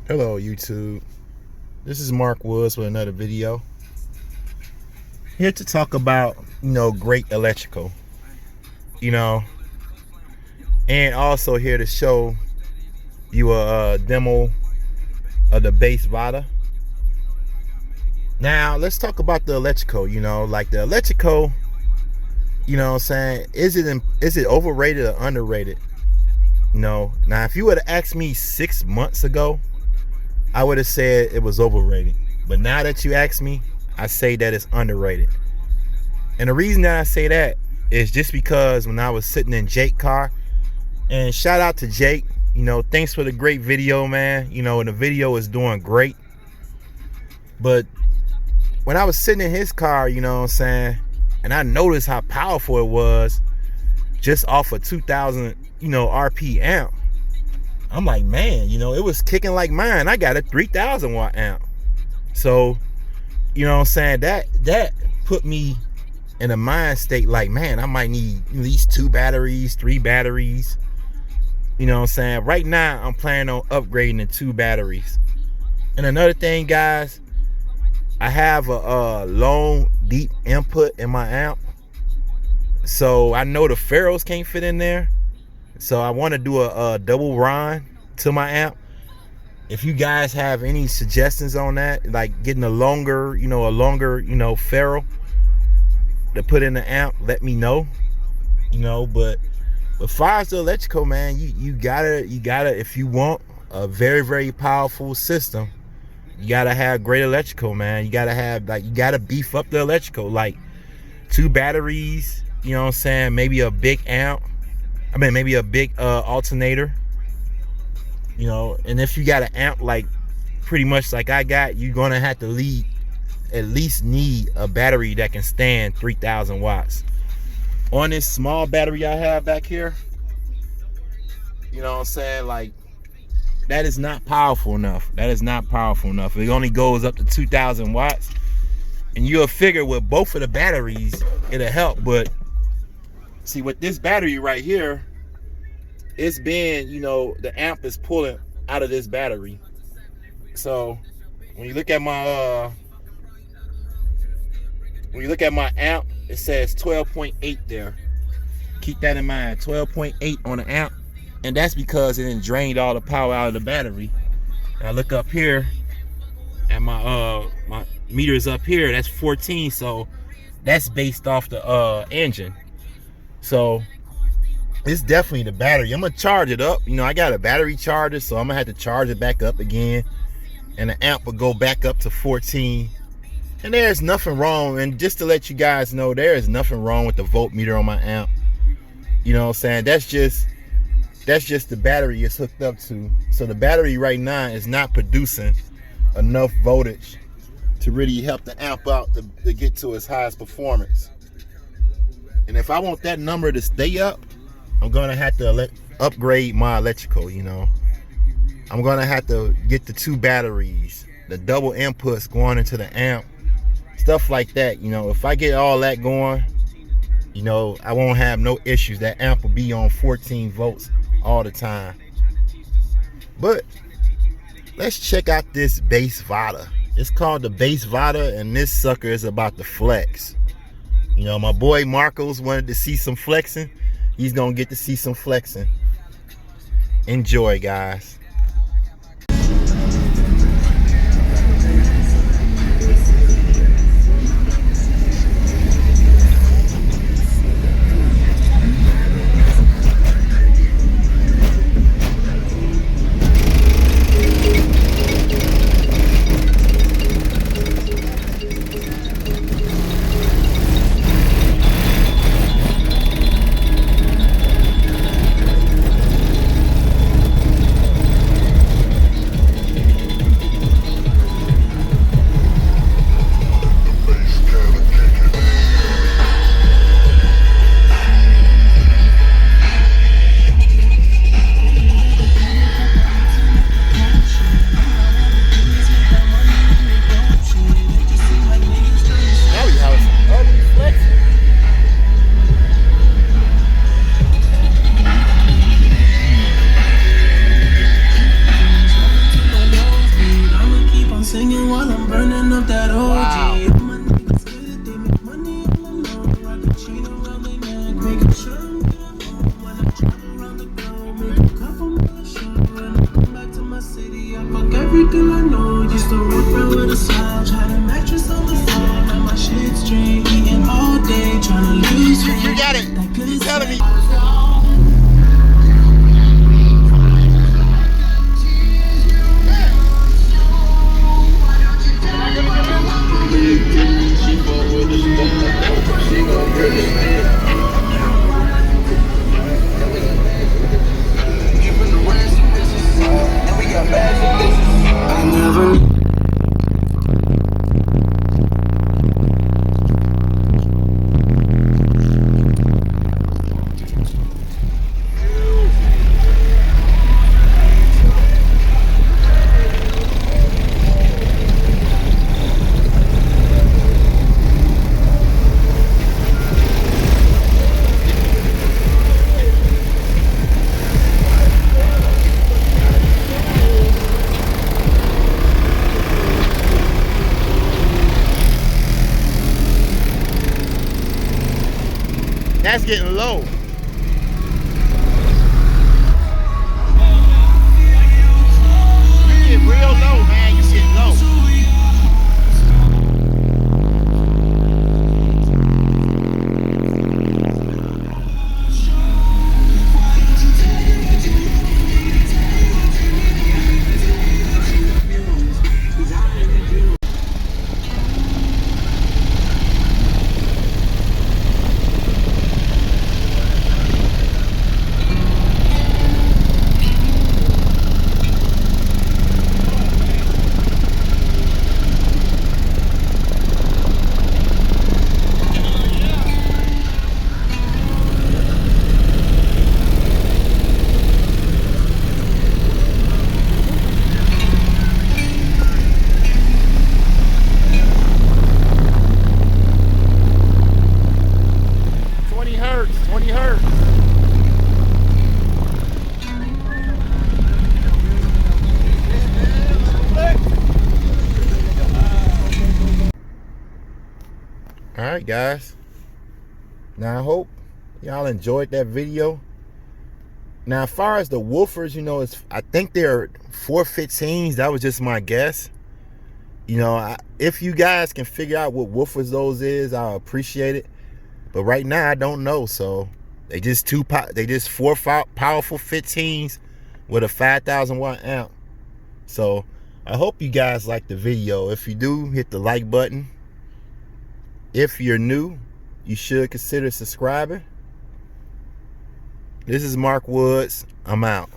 Hello YouTube, this is Mark Woods with another video. Here to talk about, great electrical, and also here to show you a demo of the bass Vada. Now let's talk about the electrical, like the electrical, what I'm saying, is it overrated or underrated? Now if you would have asked me 6 months ago, I would have said it was overrated. But now that you ask me, I say that it's underrated. And the reason that I say that is just because when I was sitting in Jake's car, and shout out to Jake, thanks for the great video, man. And the video is doing great. But when I was sitting in his car, what I'm saying, and I noticed how powerful it was just off a 2000, RP amp. I'm like, man, it was kicking like mine. I got a 3000 watt amp. So, what I'm saying, that put me in a mind state like, man, I might need at least 2 batteries, 3 batteries. What I'm saying? Right now, I'm planning on upgrading to 2 batteries. And another thing, guys, I have a long, deep input in my amp. So I know the ferrules can't fit in there. So I want to do a double run to my amp. If you guys have any suggestions on that, like getting a longer ferrule to put in the amp, let me know. But as far as the electrical, man, you gotta, if you want a very, very powerful system, you gotta have great electrical, man. You gotta beef up the electrical, like 2 batteries, what I'm saying, maybe a big amp. Maybe a big alternator, and if you got an amp like pretty much like I got, you're gonna have to at least need a battery that can stand 3000 watts. On this small battery I have back here, what I'm saying, like, that is not powerful enough. It only goes up to 2000 watts, and you'll figure with both of the batteries it'll help. But see, with this battery right here, it's been, the amp is pulling out of this battery. So when you look at my amp, it says 12.8 there. Keep that in mind, 12.8 on the amp, and that's because it done drained all the power out of the battery. And I look up here at my meters up here, that's 14, so that's based off the engine. So it's definitely the battery. I'm gonna charge it up. I got a battery charger, so I'm gonna have to charge it back up again, and the amp will go back up to 14. And there's nothing wrong, and just to let you guys know, there is nothing wrong with the voltmeter on my amp. What I'm saying? That's just the battery it's hooked up to. So the battery right now is not producing enough voltage to really help the amp out to get to its highest performance. And if I want that number to stay up, I'm gonna have to upgrade my electrical. I'm gonna have to get the 2 batteries, the double inputs going into the amp, stuff like that. If I get all that going, I won't have no issues. That amp will be on 14 volts all the time. But let's check out this bass Vada. It's called the bass Vada, and this sucker is about to flex. My boy Marcos wanted to see some flexing. He's gonna get to see some flexing. Enjoy, guys. Fuck everything I know. Used to walk around with a slouch, had a mattress on the floor. Now my shit straight, eating all day, trying to lose weight. You got it. You telling me? That's getting low. You get real low, man. You get low. All right, guys. Now I hope y'all enjoyed that video. Now, as far as the woofers, you know, I think they're 415s. That was just my guess. You know, if you guys can figure out what woofers those is, I'll appreciate it. But right now, I don't know. So they just four powerful 15s with a 5,000 watt amp. So I hope you guys like the video. If you do, hit the like button. If you're new, you should consider subscribing. This is Mark Woods. I'm out.